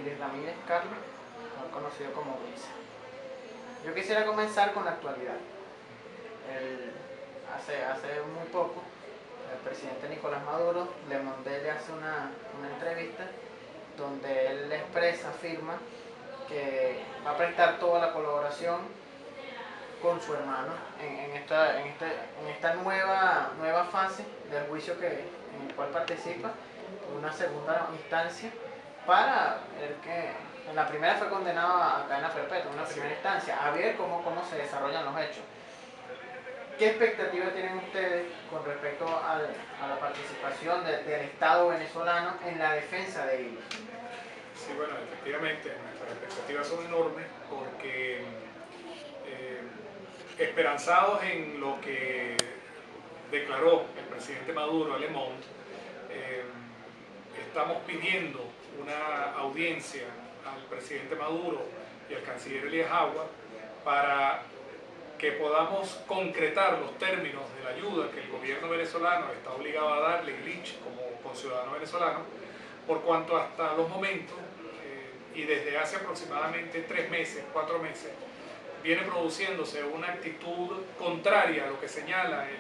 Iris Ramírez Carlos, mejor conocido como Wilson. Yo quisiera comenzar con la actualidad. Hace muy poco, el presidente Nicolás Maduro, Le Monde le hace una entrevista donde él afirma que va a prestar toda la colaboración con su hermano en esta nueva fase del juicio en el cual participa, una segunda instancia, para ver que en la primera fue condenado a cadena perpetua, en una primera instancia, a ver cómo se desarrollan los hechos. ¿Qué expectativas tienen ustedes con respecto a la participación del Estado venezolano en la defensa de ellos? Sí, bueno, efectivamente, nuestras expectativas son enormes porque esperanzados en lo que declaró el presidente Maduro a Le Monde, estamos pidiendo una audiencia al presidente Maduro y al canciller Elías Agua para que podamos concretar los términos de la ayuda que el gobierno venezolano está obligado a darle Illich como conciudadano venezolano, por cuanto hasta los momentos y desde hace aproximadamente 3 meses, 4 meses, viene produciéndose una actitud contraria a lo que señala el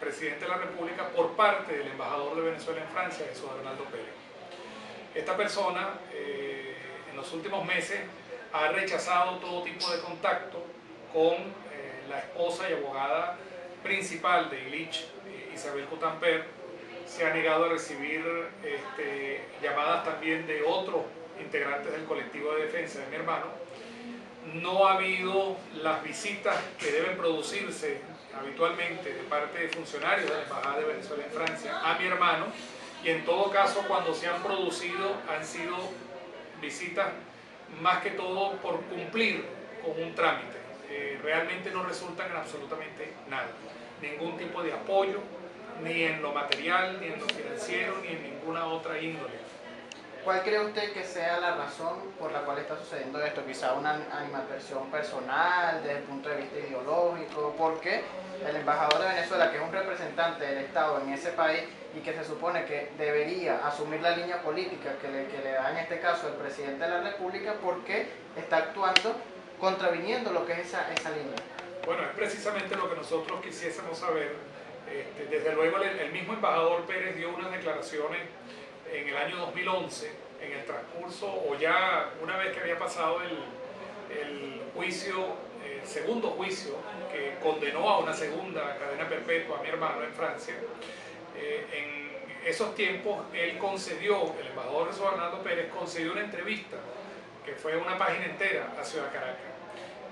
presidente de la República por parte del embajador de Venezuela en Francia, Jesús Arnaldo Pérez. Esta persona en los últimos meses ha rechazado todo tipo de contacto con la esposa y abogada principal de Illich, Isabel Coutamper. Se ha negado a recibir llamadas también de otros integrantes del colectivo de defensa de mi hermano. No ha habido las visitas que deben producirse habitualmente de parte de funcionarios de la Embajada de Venezuela en Francia a mi hermano, y en todo caso cuando se han producido han sido visitas más que todo por cumplir con un trámite. Realmente no resultan en absolutamente nada, ningún tipo de apoyo, ni en lo material, ni en lo financiero, ni en ninguna otra índole. ¿Cuál cree usted que sea la razón por la cual está sucediendo esto? Quizá una animadversión personal, desde el punto de vista ideológico. ¿Por qué el embajador de Venezuela, que es un representante del Estado en ese país y que se supone que debería asumir la línea política que le da en este caso el presidente de la República, por qué está actuando contraviniendo lo que es esa línea? Bueno, es precisamente lo que nosotros quisiésemos saber. Desde luego el mismo embajador Pérez dio unas declaraciones en el año 2011, en el transcurso, o ya una vez que había pasado el juicio, el segundo juicio, que condenó a una segunda cadena perpetua a mi hermano en Francia. En esos tiempos él concedió, el embajador Jesús Arnaldo Pérez concedió una entrevista, que fue una página entera, a Ciudad Caracas.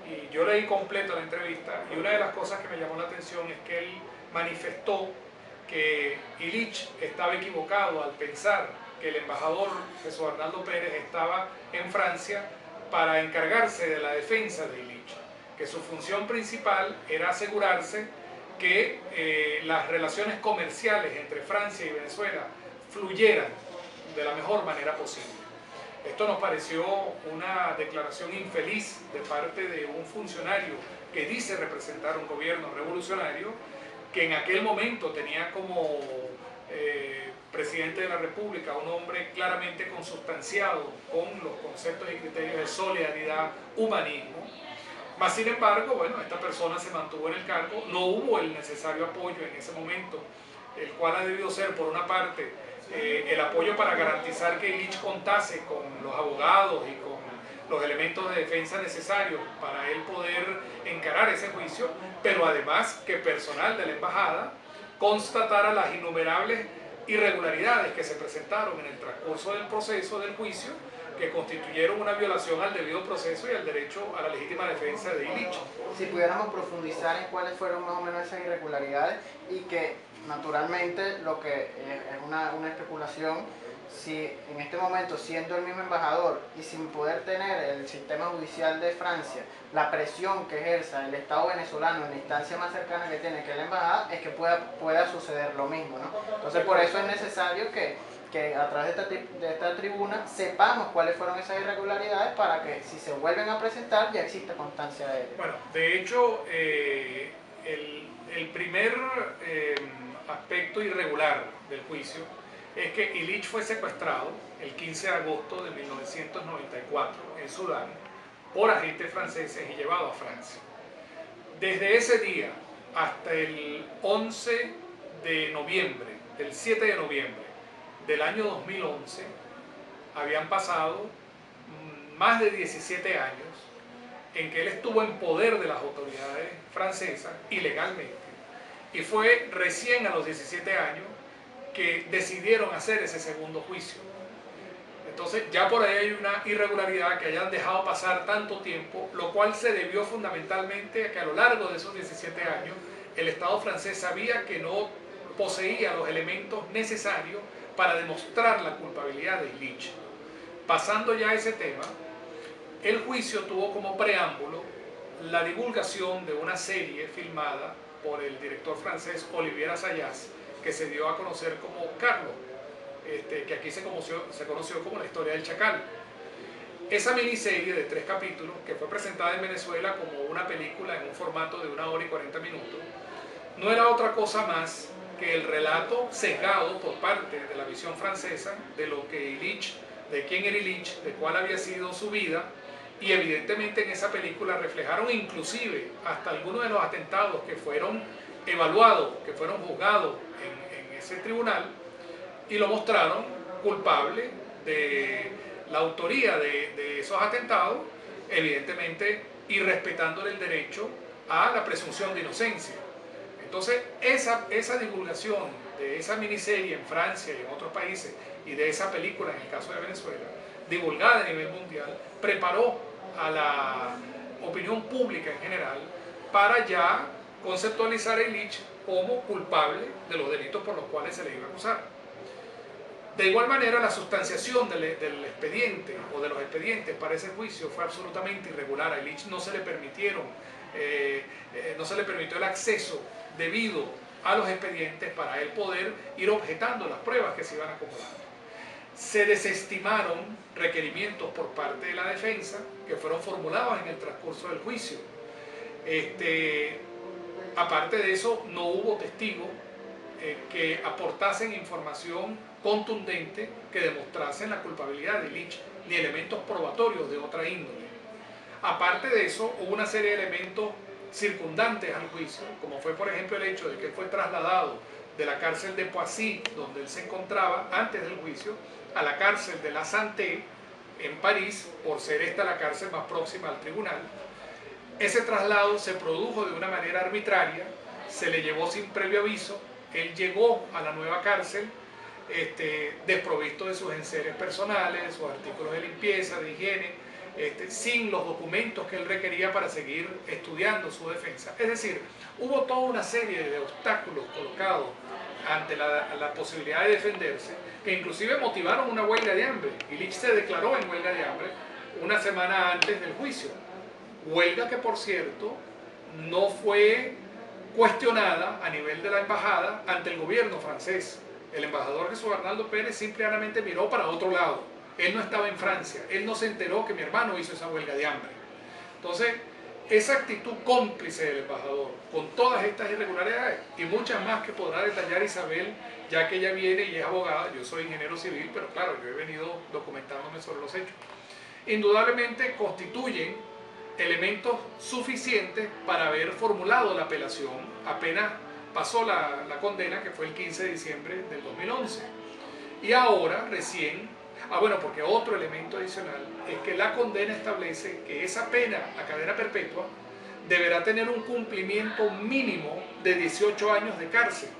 Y yo leí completa la entrevista, y una de las cosas que me llamó la atención es que él manifestó que Illich estaba equivocado al pensar que el embajador Jesús Arnaldo Pérez estaba en Francia para encargarse de la defensa de Illich, que su función principal era asegurarse que las relaciones comerciales entre Francia y Venezuela fluyeran de la mejor manera posible. Esto nos pareció una declaración infeliz de parte de un funcionario que dice representar un gobierno revolucionario, que en aquel momento tenía como presidente de la República un hombre claramente consustanciado con los conceptos y criterios de solidaridad, humanismo. Mas sin embargo, bueno, esta persona se mantuvo en el cargo, no hubo el necesario apoyo en ese momento, el cual ha debido ser, por una parte, el apoyo para garantizar que Illich contase con los abogados y con los elementos de defensa necesarios para él poder encarar ese juicio, pero además que personal de la embajada constatara las innumerables irregularidades que se presentaron en el transcurso del proceso del juicio, que constituyeron una violación al debido proceso y al derecho a la legítima defensa de Illich. Si pudiéramos profundizar en cuáles fueron más o menos esas irregularidades, y que naturalmente lo que es una especulación, si en este momento, siendo el mismo embajador y sin poder tener el sistema judicial de Francia, la presión que ejerza el Estado venezolano en la instancia más cercana que tiene, que es la embajada, es que pueda suceder lo mismo, ¿no? Entonces por eso es necesario que a través de esta tribuna sepamos cuáles fueron esas irregularidades, para que si se vuelven a presentar ya exista constancia de ello. Bueno, de hecho, el primer aspecto irregular del juicio es que Illich fue secuestrado el 15 de agosto de 1994 en Sudán por agentes franceses y llevado a Francia. Desde ese día hasta el 11 de noviembre, el 7 de noviembre del año 2011, habían pasado más de 17 años en que él estuvo en poder de las autoridades francesas ilegalmente. Y fue recién a los 17 años que decidieron hacer ese segundo juicio. Entonces ya por ahí hay una irregularidad que hayan dejado pasar tanto tiempo, lo cual se debió fundamentalmente a que a lo largo de esos 17 años el Estado francés sabía que no poseía los elementos necesarios para demostrar la culpabilidad de Illich. Pasando ya a ese tema, el juicio tuvo como preámbulo la divulgación de una serie filmada por el director francés Olivier Assayas, que se dio a conocer como Carlos, que aquí se conoció como La historia del chacal. Esa miniserie de 3 capítulos, que fue presentada en Venezuela como una película en un formato de 1 hora y 40 minutos, no era otra cosa más que el relato sesgado por parte de la visión francesa de lo que Illich, de quién era Illich, de cuál había sido su vida, y evidentemente en esa película reflejaron inclusive hasta algunos de los atentados que fueron evaluados, que fueron juzgados en ese tribunal, y lo mostraron culpable de la autoría de esos atentados, evidentemente irrespetándole el derecho a la presunción de inocencia. Entonces esa divulgación de esa miniserie en Francia y en otros países, y de esa película en el caso de Venezuela, divulgada a nivel mundial, preparó a la opinión pública en general para ya conceptualizar a Illich como culpable de los delitos por los cuales se le iba a acusar. De igual manera, la sustanciación del expediente o de los expedientes para ese juicio fue absolutamente irregular. A Illich no se le permitió el acceso debido a los expedientes para él poder ir objetando las pruebas que se iban acumulando. Se desestimaron requerimientos por parte de la defensa que fueron formulados en el transcurso del juicio. Aparte de eso, no hubo testigos que aportasen información contundente que demostrasen la culpabilidad de Illich, ni elementos probatorios de otra índole. Aparte de eso, hubo una serie de elementos circundantes al juicio, como fue por ejemplo el hecho de que él fue trasladado de la cárcel de Poissy, donde él se encontraba antes del juicio, a la cárcel de La Santé en París, por ser esta la cárcel más próxima al tribunal. Ese traslado se produjo de una manera arbitraria, se le llevó sin previo aviso, él llegó a la nueva cárcel desprovisto de sus enseres personales, sus artículos de limpieza, de higiene, sin los documentos que él requería para seguir estudiando su defensa. Es decir, hubo toda una serie de obstáculos colocados ante la posibilidad de defenderse, que inclusive motivaron una huelga de hambre. Illich se declaró en huelga de hambre una semana antes del juicio. Huelga que, por cierto, no fue cuestionada a nivel de la embajada ante el gobierno francés. El embajador Jesús Arnaldo Pérez simplemente miró para otro lado. Él no estaba en Francia, él no se enteró que mi hermano hizo esa huelga de hambre. Entonces, esa actitud cómplice del embajador, con todas estas irregularidades y muchas más que podrá detallar Isabel, ya que ella viene y es abogada, yo soy ingeniero civil, pero claro, yo he venido documentándome sobre los hechos, indudablemente constituyen elementos suficientes para haber formulado la apelación apenas pasó la condena, que fue el 15 de diciembre del 2011. Y ahora, recién, bueno, porque otro elemento adicional es que la condena establece que esa pena a cadena perpetua deberá tener un cumplimiento mínimo de 18 años de cárcel,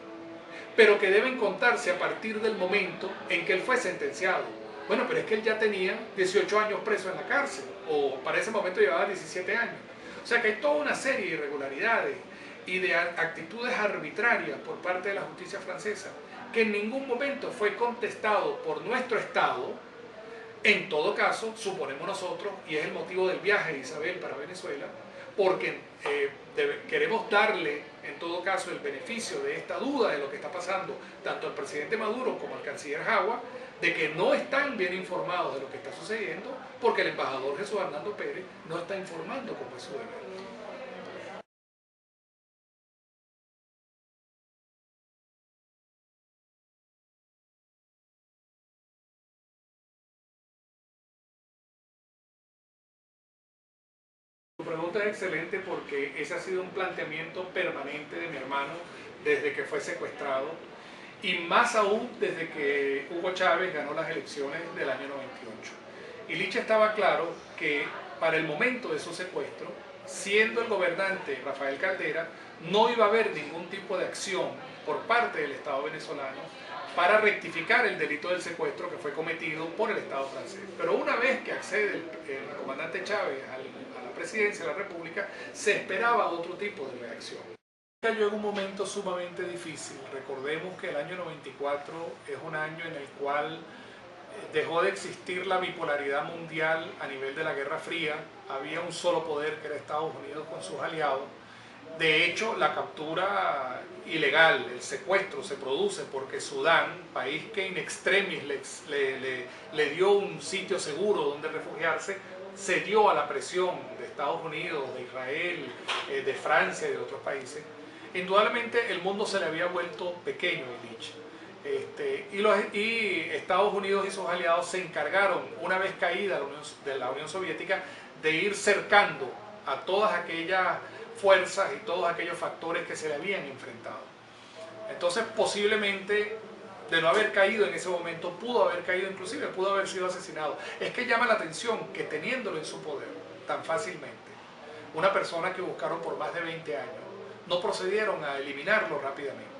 pero que deben contarse a partir del momento en que él fue sentenciado. Bueno, pero es que él ya tenía 18 años preso en la cárcel, o para ese momento llevaba 17 años. O sea que hay toda una serie de irregularidades y de actitudes arbitrarias por parte de la justicia francesa, que en ningún momento fue contestado por nuestro Estado. En todo caso, suponemos nosotros, y es el motivo del viaje de Isabel para Venezuela, porque queremos darle, en todo caso, el beneficio de esta duda de lo que está pasando, tanto al presidente Maduro como al canciller Jagua, de que no están bien informados de lo que está sucediendo, porque el embajador Jesús Arnaldo Pérez no está informando como es su deber. pregunta es excelente porque ese ha sido un planteamiento permanente de mi hermano desde que fue secuestrado y más aún desde que Hugo Chávez ganó las elecciones del año 98. Illich estaba claro que para el momento de su secuestro, siendo el gobernante Rafael Caldera, no iba a haber ningún tipo de acción por parte del Estado venezolano para rectificar el delito del secuestro que fue cometido por el Estado francés. Pero una vez que accede el comandante Chávez a la presidencia de la República, se esperaba otro tipo de reacción. Cayó en un momento sumamente difícil. Recordemos que el año 94 es un año en el cual dejó de existir la bipolaridad mundial a nivel de la Guerra Fría. Había un solo poder que era Estados Unidos con sus aliados. De hecho, la captura ilegal, el secuestro, se produce porque Sudán, país que in extremis le dio un sitio seguro donde refugiarse, cedió a la presión de Estados Unidos, de Israel, de Francia y de otros países. Indudablemente el mundo se le había vuelto pequeño a Illich. Y Estados Unidos y sus aliados se encargaron, una vez caída la Unión Soviética, de ir cercando a todas aquellas fuerzas y todos aquellos factores que se le habían enfrentado. Entonces, posiblemente, de no haber caído en ese momento, pudo haber caído, inclusive pudo haber sido asesinado. Es que llama la atención que teniéndolo en su poder tan fácilmente, una persona que buscaron por más de 20 años, no procedieron a eliminarlo rápidamente.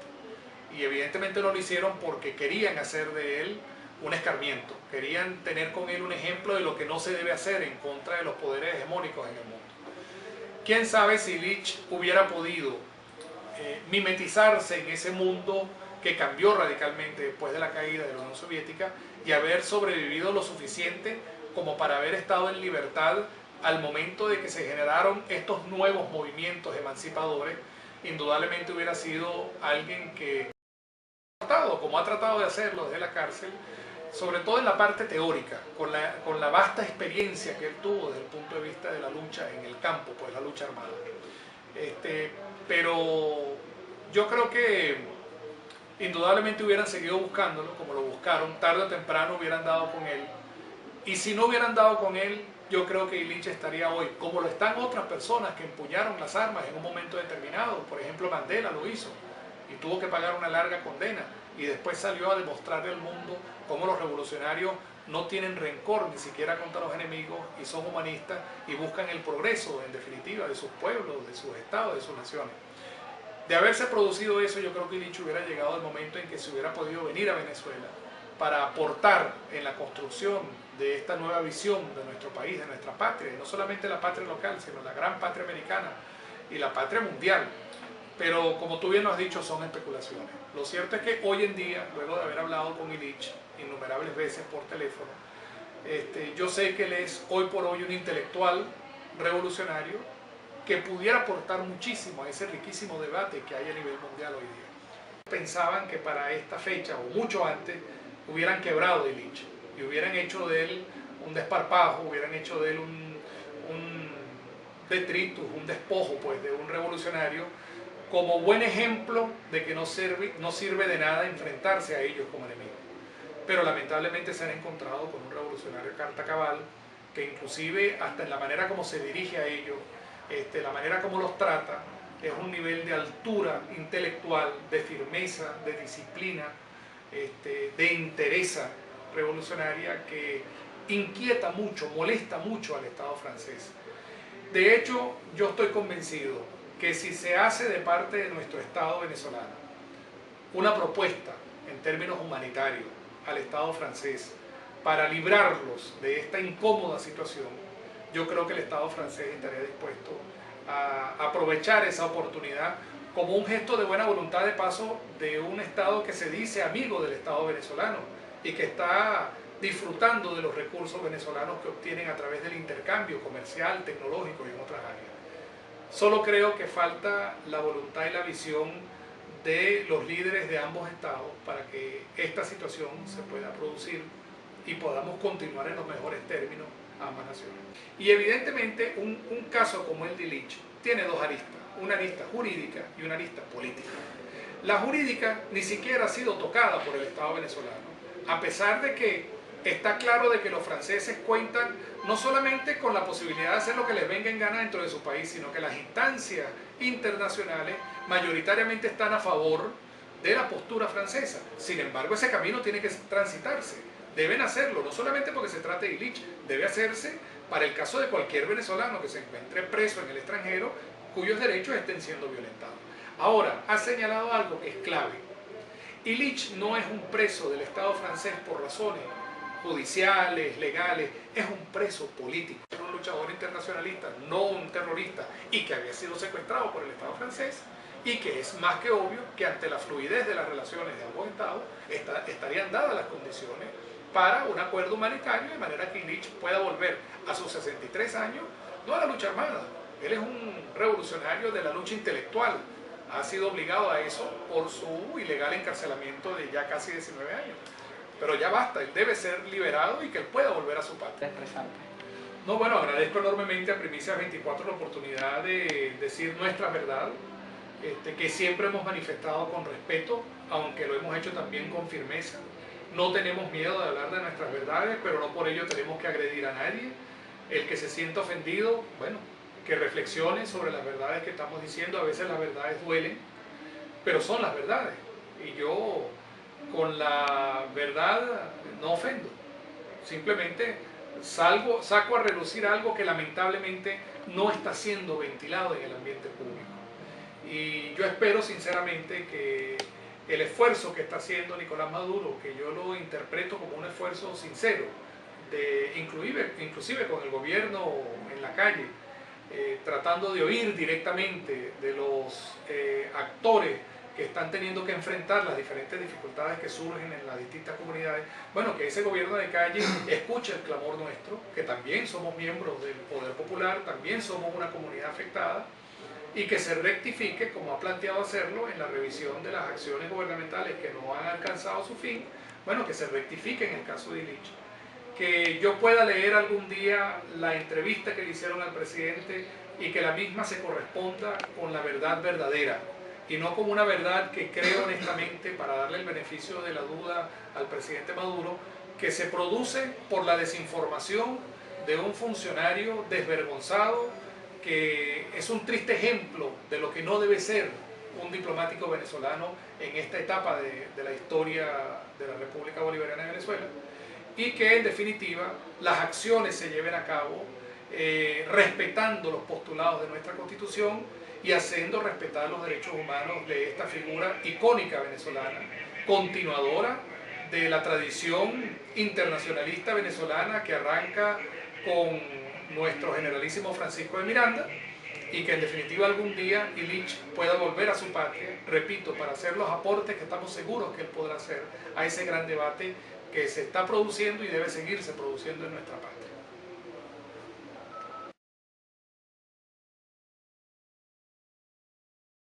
Y evidentemente no lo hicieron porque querían hacer de él un escarmiento, querían tener con él un ejemplo de lo que no se debe hacer en contra de los poderes hegemónicos en el mundo. ¿Quién sabe si Illich hubiera podido mimetizarse en ese mundo que cambió radicalmente después de la caída de la Unión Soviética y haber sobrevivido lo suficiente como para haber estado en libertad al momento de que se generaron estos nuevos movimientos emancipadores? Indudablemente hubiera sido alguien que, como ha tratado de hacerlo desde la cárcel, sobre todo en la parte teórica, con la vasta experiencia que él tuvo desde el punto de vista de la lucha en el campo, pues la lucha armada. Pero yo creo que indudablemente hubieran seguido buscándolo, como lo buscaron, tarde o temprano hubieran dado con él. Y si no hubieran dado con él, yo creo que Illich estaría hoy, como lo están otras personas que empuñaron las armas en un momento determinado. Por ejemplo, Mandela lo hizo y tuvo que pagar una larga condena y después salió a demostrarle al mundo cómo los revolucionarios no tienen rencor ni siquiera contra los enemigos y son humanistas y buscan el progreso, en definitiva, de sus pueblos, de sus estados, de sus naciones. De haberse producido eso, yo creo que Illich hubiera llegado el momento en que se hubiera podido venir a Venezuela para aportar en la construcción de esta nueva visión de nuestro país, de nuestra patria, y no solamente la patria local, sino la gran patria americana y la patria mundial. Pero como tú bien lo has dicho, son especulaciones. Lo cierto es que hoy en día, luego de haber hablado con Illich innumerables veces por teléfono, yo sé que él es hoy por hoy un intelectual revolucionario que pudiera aportar muchísimo a ese riquísimo debate que hay a nivel mundial hoy día. Pensaban que para esta fecha, o mucho antes, hubieran quebrado a Illich y hubieran hecho de él un desparpajo, hubieran hecho de él un detritus, un despojo pues, de un revolucionario, como buen ejemplo de que no sirve de nada enfrentarse a ellos como enemigos. Pero lamentablemente se han encontrado con un revolucionario carta cabal, que inclusive hasta en la manera como se dirige a ellos, la manera como los trata, es un nivel de altura intelectual, de firmeza, de disciplina, de entereza revolucionaria que inquieta mucho, molesta mucho al Estado francés. De hecho, yo estoy convencido que si se hace de parte de nuestro Estado venezolano una propuesta en términos humanitarios al Estado francés para librarlos de esta incómoda situación, yo creo que el Estado francés estaría dispuesto a aprovechar esa oportunidad como un gesto de buena voluntad de paso de un Estado que se dice amigo del Estado venezolano y que está disfrutando de los recursos venezolanos que obtienen a través del intercambio comercial, tecnológico y en otras áreas. Solo creo que falta la voluntad y la visión de los líderes de ambos estados para que esta situación se pueda producir y podamos continuar en los mejores términos ambas naciones. Y evidentemente un caso como el de Illich tiene dos aristas, una arista jurídica y una arista política. La jurídica ni siquiera ha sido tocada por el Estado venezolano, a pesar de que está claro de que los franceses cuentan no solamente con la posibilidad de hacer lo que les venga en gana dentro de su país, sino que las instancias internacionales mayoritariamente están a favor de la postura francesa. Sin embargo, ese camino tiene que transitarse. Deben hacerlo, no solamente porque se trate de Illich, debe hacerse para el caso de cualquier venezolano que se encuentre preso en el extranjero cuyos derechos estén siendo violentados. Ahora, ha señalado algo que es clave. Illich no es un preso del Estado francés por razones judiciales, legales, es un preso político, un luchador internacionalista, no un terrorista, y que había sido secuestrado por el Estado francés, y que es más que obvio que ante la fluidez de las relaciones de ambos Estados estarían dadas las condiciones para un acuerdo humanitario, de manera que Illich pueda volver a sus 63 años, no a la lucha armada. Él es un revolucionario de la lucha intelectual, ha sido obligado a eso por su ilegal encarcelamiento de ya casi 19 años. Pero ya basta, él debe ser liberado y que él pueda volver a su patria. No, bueno, agradezco enormemente a Primicias 24 la oportunidad de decir nuestra verdad, que siempre hemos manifestado con respeto, aunque lo hemos hecho también con firmeza. No tenemos miedo de hablar de nuestras verdades, pero no por ello tenemos que agredir a nadie. El que se sienta ofendido, bueno, que reflexione sobre las verdades que estamos diciendo. A veces las verdades duelen, pero son las verdades. Y yo con la verdad no ofendo. Simplemente saco a relucir algo que lamentablemente no está siendo ventilado en el ambiente público. Y yo espero sinceramente que el esfuerzo que está haciendo Nicolás Maduro, que yo lo interpreto como un esfuerzo sincero, inclusive con el gobierno en la calle, tratando de oír directamente de los actores que están teniendo que enfrentar las diferentes dificultades que surgen en las distintas comunidades, bueno, que ese gobierno de calle escuche el clamor nuestro, que también somos miembros del Poder Popular, también somos una comunidad afectada, y que se rectifique, como ha planteado hacerlo, en la revisión de las acciones gubernamentales que no han alcanzado su fin, bueno, que se rectifique en el caso de Illich. Que yo pueda leer algún día la entrevista que le hicieron al presidente y que la misma se corresponda con la verdad verdadera, y no como una verdad que creo honestamente, para darle el beneficio de la duda al presidente Maduro, que se produce por la desinformación de un funcionario desvergonzado, que es un triste ejemplo de lo que no debe ser un diplomático venezolano en esta etapa de la historia de la República Bolivariana de Venezuela, y que en definitiva las acciones se lleven a cabo respetando los postulados de nuestra Constitución y haciendo respetar los derechos humanos de esta figura icónica venezolana, continuadora de la tradición internacionalista venezolana que arranca con nuestro generalísimo Francisco de Miranda, y que en definitiva algún día Illich pueda volver a su patria, repito, para hacer los aportes que estamos seguros que él podrá hacer a ese gran debate que se está produciendo y debe seguirse produciendo en nuestra patria.